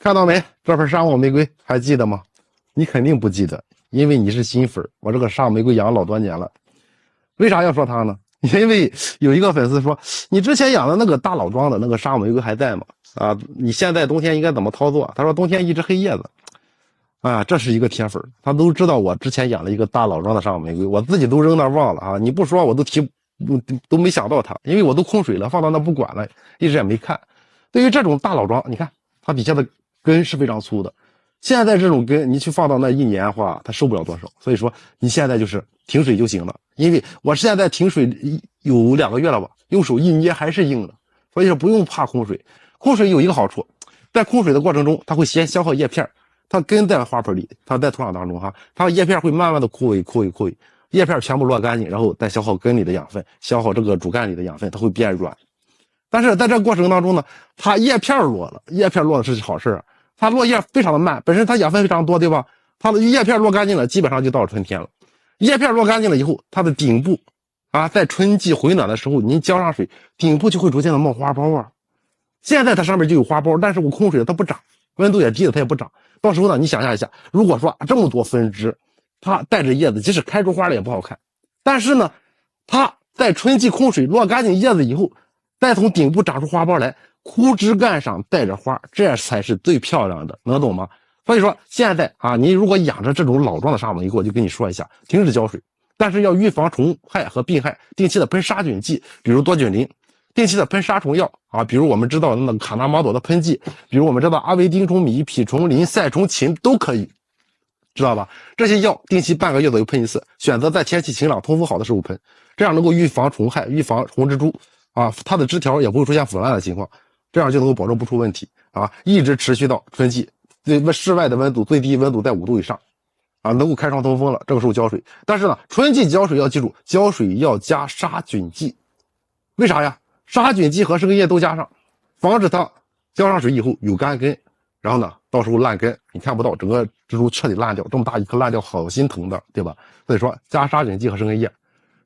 看到没？这盆沙漠玫瑰还记得吗？你肯定不记得，因为你是新粉。我这个沙漠玫瑰养了老多年了。为啥要说它呢？因为有一个粉丝说，你之前养的那个大老庄的那个沙漠玫瑰还在吗？啊，你现在冬天应该怎么操作？他说冬天一直黑叶子。啊，这是一个铁粉，他都知道我之前养了一个大老庄的沙漠玫瑰，我自己都扔那忘了啊！你不说我都没想到它，因为我都空水了，放到那不管了，一直也没看。对于这种大老庄，你看它底下的根是非常粗的，现在这种根你去放到那一年的话，它受不了多少。所以说你现在就是停水就行了，因为我现在停水有2个月了吧，用手一捏还是硬的，所以说不用怕空水。空水有一个好处，在空水的过程中，它会先消耗叶片。它根在花盆里，它在土壤当中哈，它叶片会慢慢的枯萎，叶片全部落干净，然后再消耗根里的养分，消耗这个主干里的养分，它会变软。但是在这个过程当中呢，它叶片落了，叶片落的是好事啊，它落叶非常的慢，本身它养分非常多，对吧？它的叶片落干净了，基本上就到了春天了。叶片落干净了以后，它的顶部啊，在春季回暖的时候，您浇上水，顶部就会逐渐的冒花苞啊。现在它上面就有花苞，但是我空水了，它不长，温度也低了，它也不长。到时候呢，你想象一下，如果说这么多分支，它带着叶子，即使开出花了也不好看。但是呢，它在春季空水落干净叶子以后，再从顶部长出花苞来，枯枝干上带着花，这才是最漂亮的，能懂吗？所以说现在啊，你如果养着这种老庄的沙漠玫瑰，我就跟你说一下，停止浇水，但是要预防虫害和病害，定期的喷杀菌剂，比如多菌灵。定期的喷杀虫药啊，比如我们知道那个卡纳马朵的喷剂，比如我们知道阿维丁虫、米、蜱虫、磷、赛虫、禽都可以，知道吧？这些药定期半个月左右喷一次，选择在天气晴朗、通风好的时候喷，这样能够预防虫害、预防红蜘蛛啊，它的枝条也不会出现腐烂的情况，这样就能够保证不出问题啊，一直持续到春季，室外的温度最低温度在5度以上啊，能够开窗通风了，这个时候浇水。但是呢，春季浇水要记住，浇水要加杀菌剂，为啥呀？杀菌剂和生根液都加上，防止它浇上水以后有干根，然后呢，到时候烂根你看不到，整个蜘蛛彻底烂掉，这么大一颗烂掉，好心疼的，对吧？所以说加杀菌剂和生根液，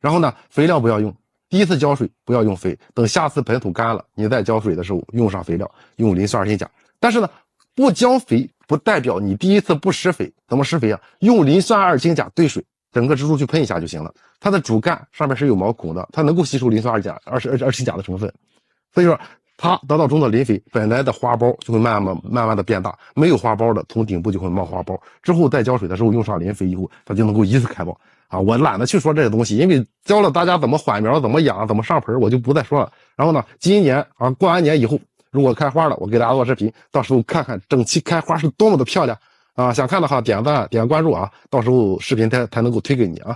然后呢，肥料不要用，第一次浇水不要用肥，等下次盆土干了，你再浇水的时候用上肥料，用磷酸二氢钾。但是呢，不浇肥不代表你第一次不施肥，怎么施肥啊？用磷酸二氢钾兑水。整个蜘蛛去喷一下就行了，它的主干上面是有毛孔的，它能够吸收磷酸二氢钾的成分，所以说它得到中的磷肥，本来的花苞就会慢慢的变大，没有花苞的从顶部就会冒花苞，之后再浇水的时候用上磷肥以后，它就能够一次开苞啊！我懒得去说这些东西，因为教了大家怎么缓苗、怎么养、怎么上盆，我就不再说了。然后呢，今年啊过完年以后，如果开花了，我给大家做视频，到时候看看整期开花是多么的漂亮。啊，想看的话点赞点关注啊，到时候视频才能够推给你啊。